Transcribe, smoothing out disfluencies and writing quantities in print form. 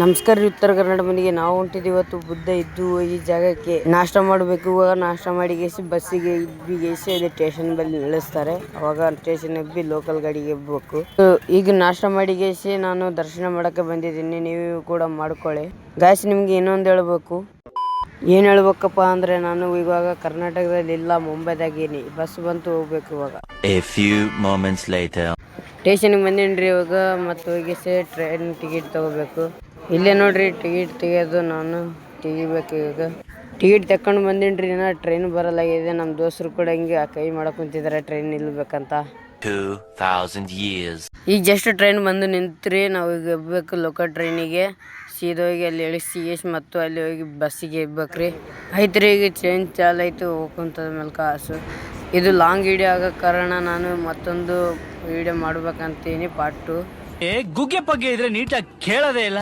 ನಮಸ್ಕಾರ ರೀ, ಉತ್ತರ ಕನ್ನಡ ಮನೆಗೆ ನಾವು ಹೊಂಟಿದ್ದೀವಿ. ಇವತ್ತು ಬುದ್ಧ ಇದ್ದು ಈ ಜಾಗಕ್ಕೆ ನಾಷ್ಟ ಮಾಡಬೇಕು. ಇವಾಗ ನಾಷ್ಟ ಮಾಡಿ ಬಸ್ಸಿಗೆ ಇಬ್ಬಿಗೇಸಿ ಅದೇ ಸ್ಟೇಷನ್ ಬಲ್ಲಿ ಇಳಿಸ್ತಾರೆ. ಅವಾಗ ಸ್ಟೇಷನ್ ಎಬ್ಬಿ ಲೋಕಲ್ ಗಾಡಿಗೆ ಎಬ್ಬಬೇಕು. ಈಗ ನಾಷ್ಟ ಮಾಡಿಗೇಸಿ ನಾನು ದರ್ಶನ ಮಾಡಕ್ಕೆ ಬಂದಿದ್ದೀನಿ. ನೀವು ಕೂಡ ಮಾಡ್ಕೊಳ್ಳಿ. ಗಾಯ್ಸ್, ನಿಮ್ಗೆ ಇನ್ನೊಂದು ಹೇಳ್ಬೇಕು. ಏನು ಹೇಳ್ಬೇಕಪ್ಪ ಅಂದರೆ, ನಾನು ಇವಾಗ ಕರ್ನಾಟಕದಲ್ಲಿ ಇಲ್ಲ, ಮುಂಬೈದಾಗೀನಿ. ಬಸ್ ಬಂತು, ಹೋಗ್ಬೇಕು ಇವಾಗ. A few moments later. ಸ್ಟೇಷನ್ಗೆ ಬಂದೇನ್ರಿ ಇವಾಗ. ಮತ್ತು ಹೋಗಿಸಿ ಟ್ರೈನ್ ಟಿಕೆಟ್ ತಗೋಬೇಕು. ಇಲ್ಲೇ ನೋಡ್ರಿ ಟಿಕೆಟ್ ತೆಗಿಯೋದು. ನಾನು ತೆಗಿಬೇಕು ಇವಾಗ. ಟಿಕೆಟ್ ತಕೊಂಡು ಬಂದೇನ್ರಿ. ನಾ ಟ್ರೈನ್ ಬರಲಾಗಿದೆ. ನಮ್ಮ ದೋಸ್ತರು ಕೂಡ ಹಿಂಗೆ ಕೈ ಮಾಡಕ್ ಕುಂತಿದ್ದಾರೆ ಟ್ರೈನ್ ನಿಲ್ಬೇಕಂತ. 2000 years. ಈಗ ಜಸ್ಟ್ ಟ್ರೈನ್ ಬಂದು ನಿಂತ್ರಿ. ನಾವು ಈಗ ಎಬ್ಬಬೇಕು ಲೋಕಲ್ ಟ್ರೈನಿಗೆ. ಸೀದಾ ಹೋಗಿ ಅಲ್ಲಿ ಇಳಿಸಿ ಮತ್ತು ಅಲ್ಲಿ ಹೋಗಿ ಬಸ್ಸಿಗೆ ಎಬ್ಬೇಕ್ರಿ. ಆಯ್ತು ರೀ, ಈಗ ಟ್ರೈನ್ ಚಾಲಾಯ್ತು. ಹೋಗ್ಕೊಂತದ ಮೇಲೆ ಕಾಸು. ಇದು ಲಾಂಗ್ ವಿಡಿಯೋ ಆಗೋ ಕಾರಣ ನಾನು ಮತ್ತೊಂದು ವಿಡಿಯೋ ಮಾಡ್ಬೇಕಂತೀನಿ, ಪಾರ್ಟ್ 2. ಗುಗ್ಗೆ ಪಗ್ಗೆ ಇದ್ರೆ ನೀಟಾಗಿ ಕೇಳೋದೇ ಇಲ್ಲ.